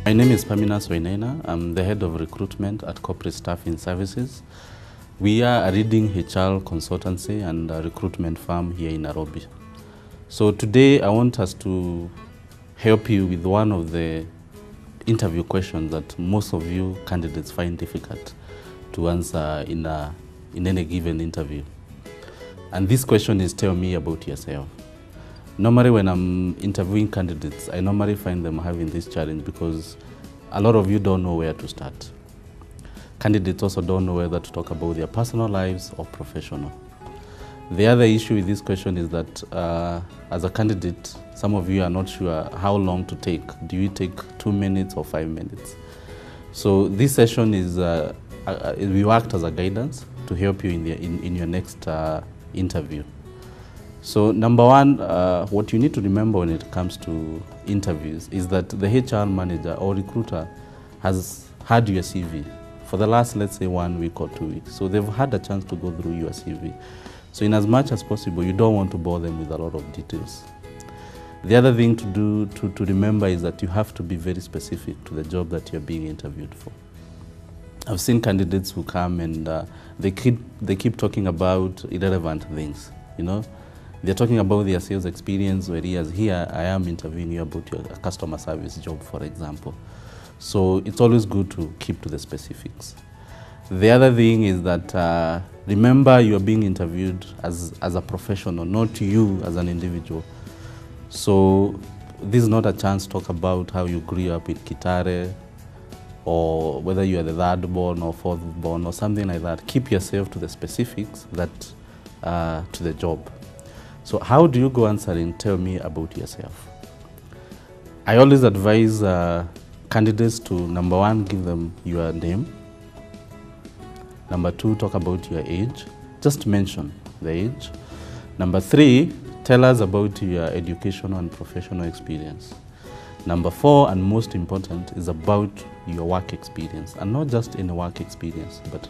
My name is Pamina Soinena. I'm the head of recruitment at Corporate Staffing Services. We are a leading HR consultancy and a recruitment firm here in Nairobi. So today I want us to help you with one of the interview questions that most of you candidates find difficult to answer in any given interview. And this question is, tell me about yourself. Normally when I'm interviewing candidates, I normally find them having this challenge because a lot of you don't know where to start. Candidates also don't know whether to talk about their personal lives or professional. The other issue with this question is that as a candidate, some of you are not sure how long to take. Do you take 2 minutes or 5 minutes? So this session is, we act as a guidance to help you in your next interview. So number one, what you need to remember when it comes to interviews is that the HR manager or recruiter has had your CV for the last, let's say, 1 week or 2 weeks. So they've had a chance to go through your CV. So in as much as possible, you don't want to bore them with a lot of details. The other thing to remember is that you have to be very specific to the job that you're being interviewed for. I've seen candidates who come and they keep talking about irrelevant things, you know. They're talking about their sales experience, whereas here I am interviewing you about your customer service job, for example. So it's always good to keep to the specifics. The other thing is that remember you are being interviewed as a professional, not you as an individual. So this is not a chance to talk about how you grew up in Kitare or whether you are the third born or fourth born or something like that. Keep yourself to the specifics that to the job. So how do you go answering, tell me about yourself? I always advise candidates to, number one, give them your name. Number two, talk about your age. Just mention the age. Number three, tell us about your educational and professional experience. Number four, and most important, is about your work experience. And not just any work experience, but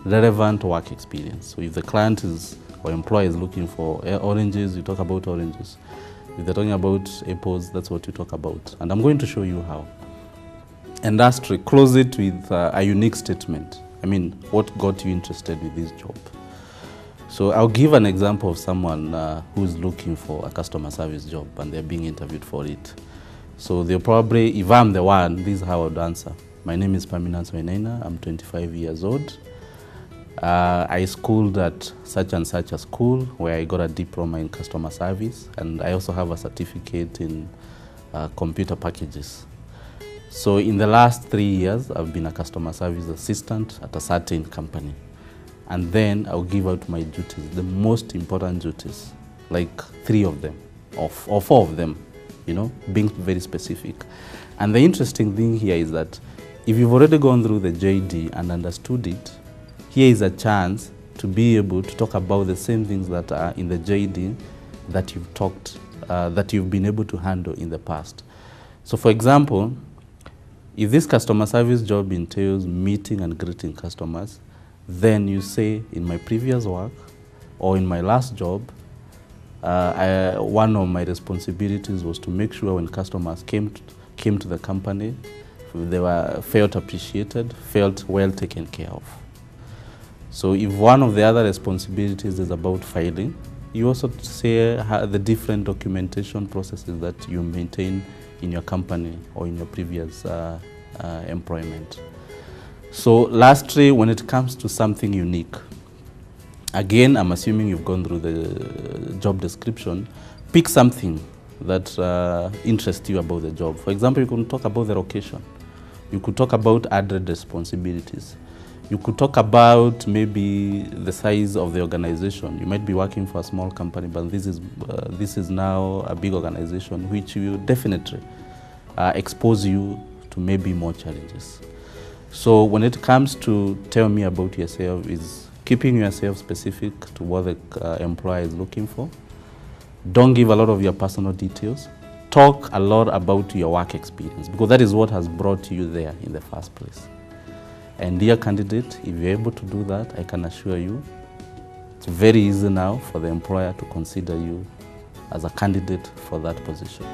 relevant work experience. So if the client is or employer is looking for oranges, you talk about oranges. If they're talking about apples, that's what you talk about. And I'm going to show you how. And lastly, close it with a unique statement. I mean, what got you interested with this job? So I'll give an example of someone who's looking for a customer service job and they're being interviewed for it. So they'll probably, if I'm the one, this is how I would answer. My name is Pamina Soinena. I'm 25 years old. I schooled at such and such a school where I got a diploma in customer service, and I also have a certificate in computer packages. So in the last 3 years, I've been a customer service assistant at a certain company. And then I'll give out my duties, the most important duties, like 3 of them, or 4 of them, you know, being very specific. And the interesting thing here is that if you've already gone through the JD and understood it, here is a chance to be able to talk about the same things that are in the JD that you've been able to handle in the past. So for example, if this customer service job entails meeting and greeting customers, then you say, in my previous work or in my last job, one of my responsibilities was to make sure when customers came to the company, they felt appreciated, felt well taken care of. So if one of the other responsibilities is about filing, you also say the different documentation processes that you maintain in your company or in your previous employment. So lastly, when it comes to something unique, again, I'm assuming you've gone through the job description, pick something that interests you about the job. For example, you can talk about the location. You could talk about added responsibilities. You could talk about maybe the size of the organization. You might be working for a small company, but this is now a big organization, which will definitely expose you to maybe more challenges. So when it comes to tell me about yourself, is keeping yourself specific to what the employer is looking for. Don't give a lot of your personal details. Talk a lot about your work experience, because that is what has brought you there in the first place. And dear candidate, if you're able to do that, I can assure you, it's very easy now for the employer to consider you as a candidate for that position.